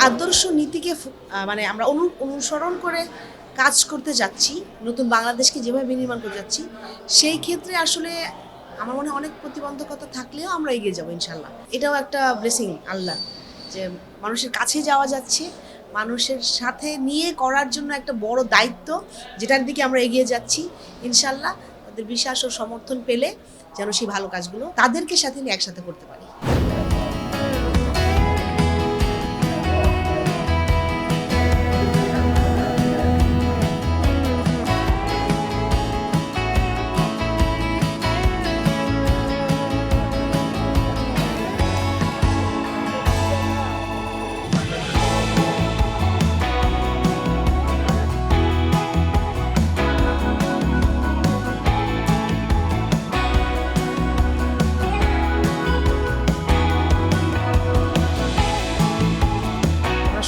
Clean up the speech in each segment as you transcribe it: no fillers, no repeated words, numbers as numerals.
আদর্শ নীতিকে মানে আমরা অনুসরণ করে কাজ করতে যাচ্ছি, নতুন বাংলাদেশকে যেভাবে বিনির্মাণ করতে যাচ্ছি, সেই ক্ষেত্রে আসলে আমার মনে হয় অনেক প্রতিবন্ধকতা থাকলেও আমরা এগিয়ে যাবো ইনশাল্লাহ। এটাও একটা ব্লেসিং আল্লাহ, যে মানুষের কাছে যাওয়া যাচ্ছে, মানুষের সাথে নিয়ে করার জন্য একটা বড় দায়িত্ব, যেটার দিকে আমরা এগিয়ে যাচ্ছি ইনশাল্লাহ। তাদের বিশ্বাস ও সমর্থন পেলে যেন সেই ভালো কাজগুলো তাদেরকে সাথে নিয়ে একসাথে করতে পারি।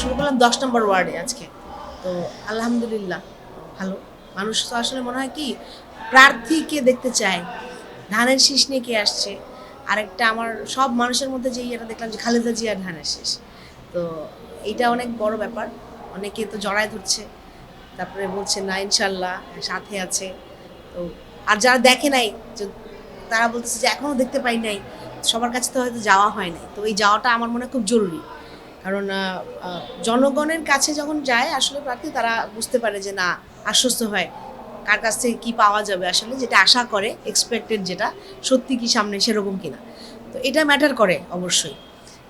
শুরু করলাম 10 নম্বর ওয়ার্ডে আজকে। তো আলহামদুলিল্লাহ ভালো। মানুষ তো আসলে মনে হয় কি, প্রার্থীকে দেখতে চায়, ধানের শীষ নিয়ে কে আসছে। আরেকটা আমার সব মানুষের মধ্যে যে ইয়েটা দেখলাম যে খালেদা জিয়ার ধানের শীষ। তো এইটা অনেক বড় ব্যাপার, অনেকে তো জড়ায় ধরছে, তারপরে বলছে না ইনশাল্লাহ সাথে আছে। তো আর যারা দেখে নাই, তারা বলতেছে যে এখনও দেখতে পাই নাই, সবার কাছে তো হয়তো যাওয়া হয় নাই। তো এই যাওয়াটা আমার মনে হয় খুব জরুরি, কারণ জনগণের কাছে যখন যায় আসলে প্রার্থী, তারা বুঝতে পারে যে না, আশ্বস্ত হয় কার কাছ থেকে কী পাওয়া যাবে, আসলে যেটা আশা করে, এক্সপেক্টেড যেটা, সত্যি কি সামনে সেরকম কিনা। তো এটা ম্যাটার করে অবশ্যই,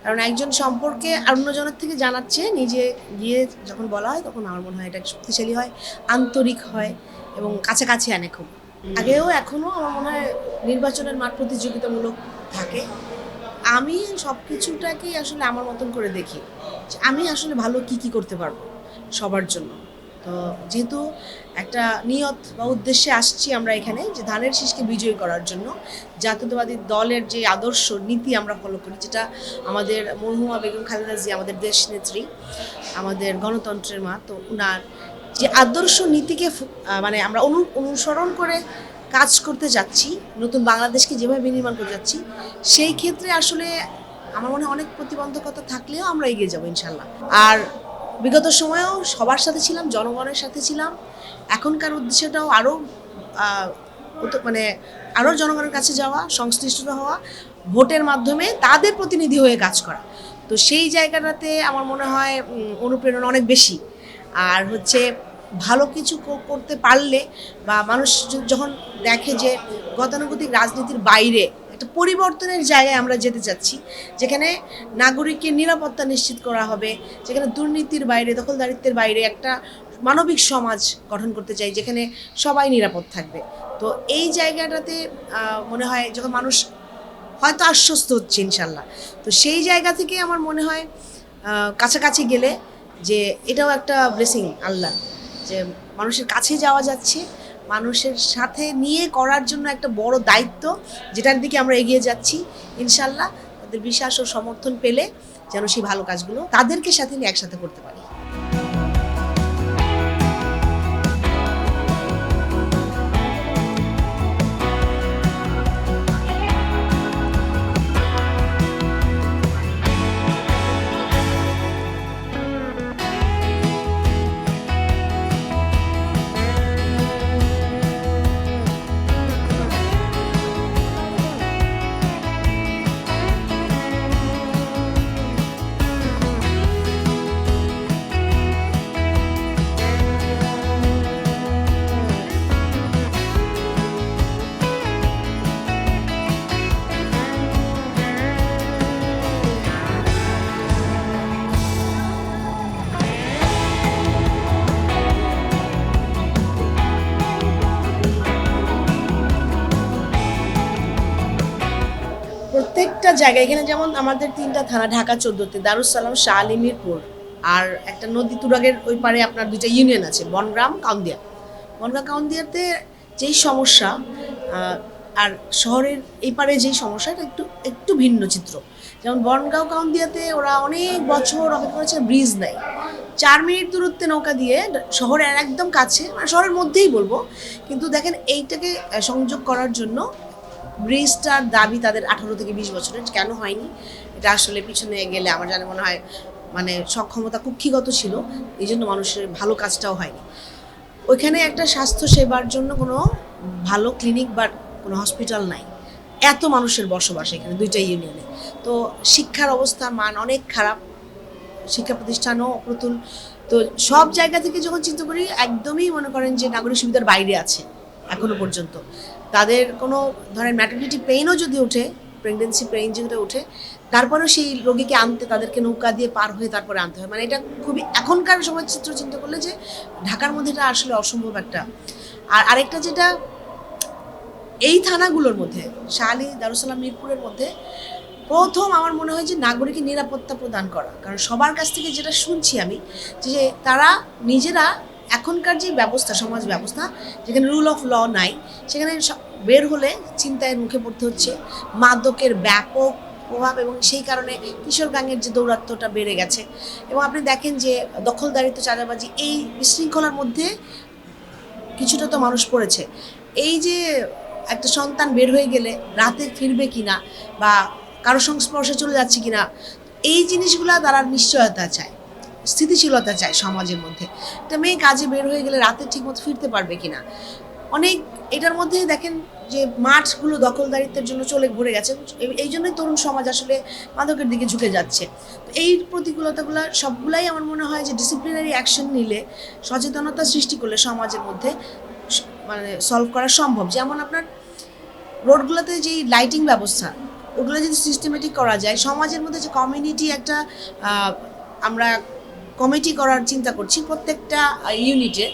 কারণ একজন সম্পর্কে অন্যজনের থেকে জানাচ্ছে, নিজে গিয়ে যখন বলা হয় তখন আমার মনে হয় এটা শক্তিশালী হয়, আন্তরিক হয় এবং কাছাকাছি আনে খুব। আগেও এখনও আমার মনে হয় নির্বাচনের মাঠ প্রতিযোগিতামূলক থাকে। আমি সব কিছুটাকেই আসলে আমার মতন করে দেখি, আমি আসলে ভালো কি করতে পারবো সবার জন্য। তো যেহেতু একটা নিয়ত বা উদ্দেশ্যে আসছি আমরা এখানে, যে ধানের শীষকে বিজয়ী করার জন্য, জাতীয়তাবাদী দলের যে আদর্শ নীতি আমরা ফলো করি, যেটা আমাদের মরহুমা বেগম খালেদা জিয়া, আমাদের দেশ নেত্রী, আমাদের গণতন্ত্রের মা, তো উনার যে আদর্শ নীতিকে মানে আমরা অনুসরণ করে কাজ করতে যাচ্ছি, নতুন বাংলাদেশকে যেভাবে বিনির্মাণ করতে যাচ্ছি, সেই ক্ষেত্রে আসলে আমার মনে হয় অনেক প্রতিবন্ধকতা থাকলেও আমরা এগিয়ে যাবো ইনশাল্লাহ। আর বিগত সময়েও সবার সাথে ছিলাম, জনগণের সাথে ছিলাম। এখনকার উদ্দেশ্যটাও আরও মানে আরও জনগণের কাছে যাওয়া, সংশ্লিষ্ট হওয়া, ভোটের মাধ্যমে তাদের প্রতিনিধি হয়ে কাজ করা। তো সেই জায়গাটাতে আমার মনে হয় অনুপ্রেরণা অনেক বেশি। আর হচ্ছে ভালো কিছু করতে পারলে, বা মানুষ যখন দেখে যে গতানুগতিক রাজনীতির বাইরে একটা পরিবর্তনের জায়গায় আমরা যেতে চাচ্ছি, যেখানে নাগরিকের নিরাপত্তা নিশ্চিত করা হবে, যেখানে দুর্নীতির বাইরে, দখলদারিত্বের বাইরে একটা মানবিক সমাজ গঠন করতে চাই, যেখানে সবাই নিরাপদ থাকবে। তো এই জায়গাটাতে মনে হয় যখন মানুষ হয়তো আশ্বস্ত হচ্ছে ইনশাল্লাহ, তো সেই জায়গা থেকে আমার মনে হয় কাছাকাছি গেলে যে এটাও একটা ব্লেসিং আল্লাহ, যে মানুষের কাছে যাওয়া যাচ্ছে, মানুষের সাথে নিয়ে করার জন্য একটা বড় দায়িত্ব, যেটার দিকে আমরা এগিয়ে যাচ্ছি ইনশাল্লাহ। তাদের বিশ্বাস ও সমর্থন পেলে যেন সেই ভালো কাজগুলো তাদেরকে সাথে নিয়ে একসাথে করতে পারি। প্রত্যেকটা জায়গায়, এখানে যেমন আমাদের 3টা থানা, ঢাকা 14তে, দারুসালাম, শাহ আলী, মিরপুর, আর একটা নদী তুরাগের ওই পারে আপনার 2টা ইউনিয়ন আছে, বনগ্রাম, কাউন্দিয়া। বনগ্রাম কাউন্দিয়াতে যেই সমস্যা, আর শহরের এই পারে যেই সমস্যা, এটা একটু একটু ভিন্ন চিত্র। যেমন বনগাঁও কাউন্দিয়াতে ওরা অনেক বছর অপেক্ষা করেছে, ব্রিজ নাই, 4 মিনিট দূরত্বে নৌকা দিয়ে শহরের একদম কাছে, মানে শহরের মধ্যেই বলবো, কিন্তু দেখেন এইটাকে সংযোগ করার জন্য ব্রিজটার দাবি তাদের 18 থেকে 20 বছরের, কেন হয়নি এটা আসলে পিছনে গেলে আমার জানা মনে হয় মানে সক্ষমতা কুক্ষিগত ছিল, এই জন্য মানুষের ভালো কাজটাও হয়নি। ওইখানে একটা স্বাস্থ্য সেবার জন্য কোনো ভালো ক্লিনিক বা কোনো হসপিটাল নাই, এত মানুষের বসবাস এখানে দুইটা ইউনিয়নে। তো শিক্ষার অবস্থার মান অনেক খারাপ, শিক্ষা প্রতিষ্ঠানও অপ্রতুল। তো সব জায়গা থেকে যখন চিন্তা করি একদমই মনে করেন যে নাগরিক সুবিধার বাইরে আছে এখনো পর্যন্ত। তাদের কোনো ধরেন ম্যাটারনিটি পেইনও যদি ওঠে, প্রেগনেন্সি পেইন যেটা ওঠে, তারপরেও সেই রোগীকে আনতে তাদেরকে নৌকা দিয়ে পার হয়ে তারপরে আনতে হয়। মানে এটা খুবই এখনকার সময় চিত্র চিন্তা করলে যে ঢাকার মধ্যে এটা আসলে অসম্ভব একটা। আর আরেকটা যেটা, এই থানাগুলোর মধ্যে শাহালি, দারুসালাম, মিরপুরের মধ্যে প্রথম আমার মনে হয় যে নাগরিকের নিরাপত্তা প্রদান করা। কারণ সবার কাছ থেকে যেটা শুনছি আমি, যে তারা নিজেরা এখনকার যে ব্যবস্থা, সমাজ ব্যবস্থা যেখানে রুল অফ ল নাই, সেখানে বের হলে ছিনতাইয়ের মুখে পড়তে হচ্ছে, মাদকের ব্যাপক প্রভাব, এবং সেই কারণে কিশোর গ্যাংয়ের যে দৌরাত্ম্যটা বেড়ে গেছে। এবং আপনি দেখেন যে দখলদারিত্ব, চাঁদাবাজি, এই বিশৃঙ্খলার মধ্যে কিছুটা তো মানুষ পড়েছে। এই যে একটা সন্তান বের হয়ে গেলে রাতে ফিরবে কিনা বা কারো সংস্পর্শে চলে যাচ্ছে কিনা, এই জিনিসগুলো তারা নিশ্চয়তা চায়, স্থিতিশীলতা চায় সমাজের মধ্যে। একটা মেয়ে কাজে বের হয়ে গেলে রাতে ঠিকমতো ফিরতে পারবে কিনা। অনেক এটার মধ্যে দেখেন যে মাঠগুলো দখলদারিত্বের জন্য চলে ঘুরে গেছে, এই জন্যই তরুণ সমাজ আসলে মাদকের দিকে ঝুঁকে যাচ্ছে। তো এই প্রতিকূলতাগুলো সবগুলাই আমার মনে হয় যে ডিসিপ্লিনারি অ্যাকশন নিলে, সচেতনতা সৃষ্টি করলে সমাজের মধ্যে মানে সলভ করা সম্ভব। যেমন আপনার রোডগুলোতে যেই লাইটিং ব্যবস্থা, ওগুলো যদি সিস্টেমেটিক করা যায়, সমাজের মধ্যে যে কমিউনিটি একটা আমরা কমিটি করার চিন্তা করছি প্রত্যেকটা ইউনিটে,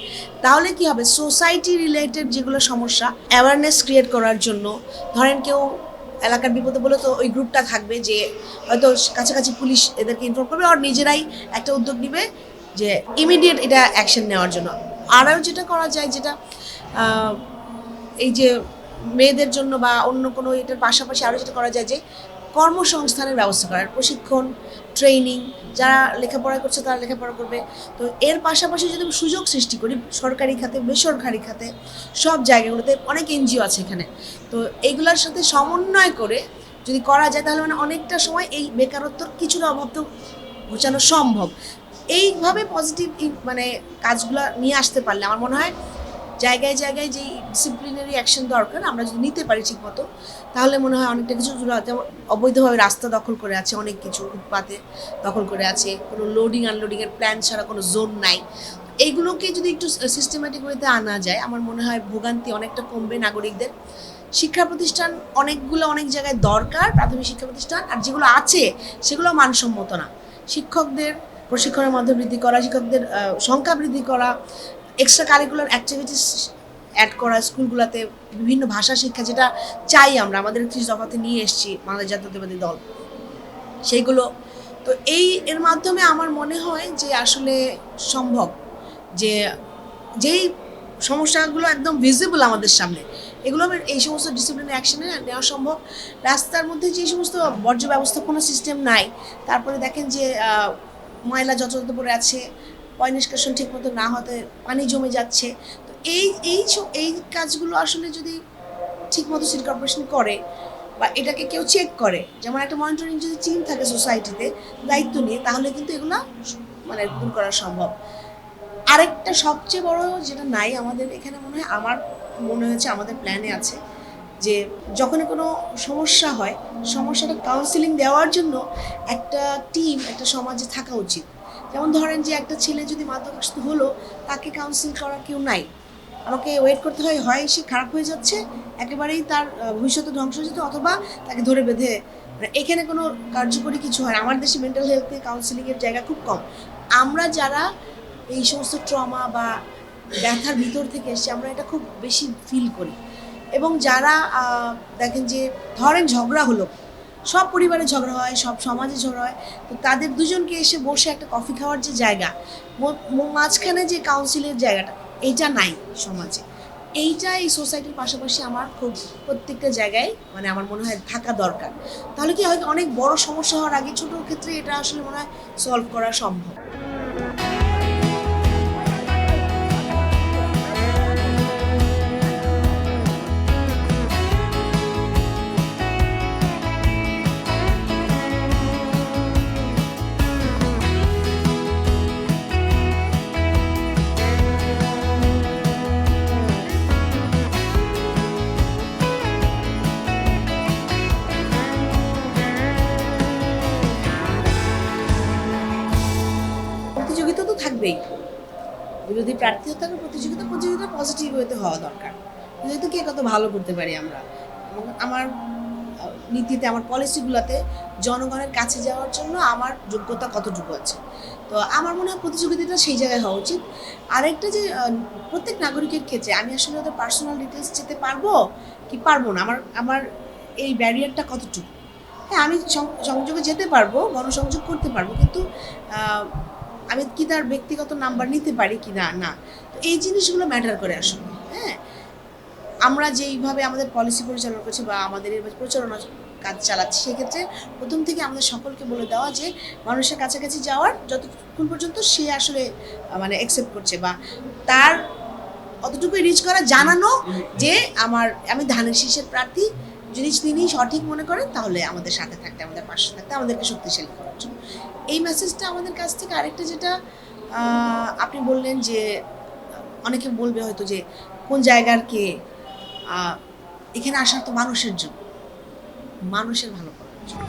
তাহলে কি হবে, সোসাইটি রিলেটেড যেগুলো সমস্যা অ্যাওয়ারনেস ক্রিয়েট করার জন্য, ধরেন কেউ এলাকার বিপদে বলে, তো ওই গ্রুপটা থাকবে যে হয়তো কাছাকাছি পুলিশ এদেরকে ইনফর্ম করবে, আর নিজেরাই একটা উদ্যোগ নিবে যে ইমিডিয়েট এটা অ্যাকশন নেওয়ার জন্য। আরও যেটা করা যায়, যেটা এই যে মেয়েদের জন্য বা অন্য কোনো এটার পাশাপাশি আরও যেটা করা যায় যে কর্মসংস্থানের ব্যবস্থা করার, প্রশিক্ষণ, ট্রেনিং, যারা লেখাপড়া করছে তারা লেখাপড়া করবে। তো এর পাশাপাশি যদি সুযোগ সৃষ্টি করি সরকারি খাতে, বেসরকারি খাতে, সব জায়গাগুলোতে অনেক এনজিও আছে এখানে, তো এইগুলোর সাথে সমন্বয় করে যদি করা যায়, তাহলে মানে অনেকটা সময় এই বেকারত্বর কিছুটা অভাব তো ঘোচানো সম্ভব। এইভাবে পজিটিভ মানে কাজগুলো নিয়ে আসতে পারলে আমার মনে হয় জায়গায় জায়গায় যেই ডিসিপ্লিনারি অ্যাকশন দরকার আমরা যদি নিতে পারি ঠিক মতো, তাহলে মনে হয় অনেকটা কিছু। যেমন অবৈধভাবে রাস্তা দখল করে আছে, অনেক কিছু ফুটপাতে দখল করে আছে, কোনো লোডিং আনলোডিংয়ের প্ল্যান ছাড়া কোনো জোন নাই, এইগুলোকে যদি একটু সিস্টেম্যাটিক ওয়েতে আনা যায়, আমার মনে হয় ভোগান্তি অনেকটা কমবে নাগরিকদের। শিক্ষা প্রতিষ্ঠান অনেকগুলো অনেক জায়গায় দরকার, প্রাথমিক শিক্ষা প্রতিষ্ঠান, আর যেগুলো আছে সেগুলো মানসম্মত না। শিক্ষকদের প্রশিক্ষণের মাধ্যমে বৃদ্ধি করা, শিক্ষকদের সংখ্যা বৃদ্ধি করা, এক্সট্রা কারিকুলার অ্যাক্টিভিটিস অ্যাড করা স্কুলগুলোতে, বিভিন্ন ভাষা শিক্ষা, যেটা চাই আমরা, আমাদের ৩০ দফাতে নিয়ে এসেছি বাংলাদেশ জাতীয়তাবাদী দল, সেইগুলো। তো এর মাধ্যমে আমার মনে হয় যে আসলে সম্ভব যে যেই সমস্যাগুলো একদম ভিজিবল আমাদের সামনে, এগুলো এই সমস্ত ডিসিপ্লিনারি অ্যাকশনে নেওয়া সম্ভব। রাস্তার মধ্যে যে সমস্ত বর্জ্য ব্যবস্থাপনা সিস্টেম নাই, তারপরে দেখেন যে ময়লা যথাযথ পড়ে আছে, পয় নিষ্কাশন ঠিক মতো না হতে পানি জমে যাচ্ছে। তো এই কাজগুলো আসলে যদি ঠিক মতো সিটি কর্পোরেশন করে বা এটাকে কেউ চেক করে, যেমন একটা মনিটরিং যদি টিম থাকে সোসাইটিতে দায়িত্ব নিয়ে, তাহলে কিন্তু এগুলো মানে দূর করা সম্ভব। আরেকটা সবচেয়ে বড় যেটা নাই আমাদের এখানে, আমার মনে হয়েছে আমাদের প্ল্যানে আছে যে যখনই কোনো সমস্যা হয়, সমস্যাটা কাউন্সিলিং দেওয়ার জন্য একটা টিম একটা সমাজে থাকা উচিত। যেমন ধরেন যে একটা ছেলে যদি মাদকাসক্ত হলো, তাকে কাউন্সিল করার কেউ নাই, আমাকে ওয়েট করতে হয় সে খারাপ হয়ে যাচ্ছে, একেবারেই তার ভবিষ্যতে ধ্বংস হয়ে যেত, অথবা তাকে ধরে বেঁধে, এখানে কোনো কার্যকরী কিছু হয়। আমার দেশে মেন্টাল হেলথে কাউন্সিলিংয়ের জায়গা খুব কম। আমরা যারা এই সমস্ত ট্রমা বা ব্যথার ভিতর থেকে এসে আমরা এটা খুব বেশি ফিল করি। এবং যারা দেখেন যে ধরেন ঝগড়া হলো, সব পরিবারে ঝগড়া হয়, সব সমাজে ঝগড়া হয়, তো তাদের দুজনকে এসে বসে একটা কফি খাওয়ার যে জায়গা, মাঝখানে যে কাউন্সিলের জায়গাটা, এইটা নাই সমাজে। এইটা এই সোসাইটির পাশাপাশি আমার খুব প্রত্যেকটা জায়গায় মানে আমার মনে হয় থাকা দরকার। তাহলে কি হয়, অনেক বড় সমস্যা হওয়ার আগে ছোটো ক্ষেত্রে এটা আসলে মনে হয় সলভ করা সম্ভব। প্রার্থী হতে হবে প্রতিযোগিতা পজিটিভ ওয়েতে হওয়া দরকার, যেহেতু কে কত ভালো করতে পারি আমরা। এবং আমার নীতিতে, আমার পলিসিগুলোতে জনগণের কাছে যাওয়ার জন্য আমার যোগ্যতা কতটুকু আছে। তো আমার মনে হয় প্রতিযোগিতাটা সেই জায়গায় হওয়া উচিত। আরেকটা যে প্রত্যেক নাগরিকের ক্ষেত্রে আমি আসলে ওদের পার্সোনাল ডিটেলস যেতে পারবো কি পারবো না, আমার আমার এই ব্যারিয়ারটা কতটুকু। হ্যাঁ, আমি সংযোগে যেতে পারবো, গণসংযোগ করতে পারবো, কিন্তু আমি কি তার ব্যক্তিগত নাম্বার নিতে পারি কি না, না। তো এই জিনিসগুলো ম্যাটার করে আসলে। হ্যাঁ, আমরা যেইভাবে আমাদের পলিসি পরিচালনা করছি বা আমাদের প্রচারণা কাজ চালাচ্ছি, সেক্ষেত্রে প্রথম থেকে আমাদের সকলকে বলে দেওয়া যে মানুষের কাছাকাছি যাওয়ার যতক্ষণ পর্যন্ত সে আসলে মানে অ্যাকসেপ্ট করছে বা তার অতটুকুই রিচ করা, জানানো যে আমি ধানের শীষের প্রার্থী, যদি তিনি সঠিক মনে করেন তাহলে আমাদের সাথে থাকতে, আমাদের পাশে থাকতে, আমাদেরকে শক্তিশালী করার জন্য। এই মেসেজটা আমাদের কাছ থেকে। আরেকটা যেটা আপনি বললেন যে অনেকে বলবে হয়তো যে কোন জায়গার কে, এখানে আসার তো মানুষের জন্য, মানুষের ভালো করার জন্য।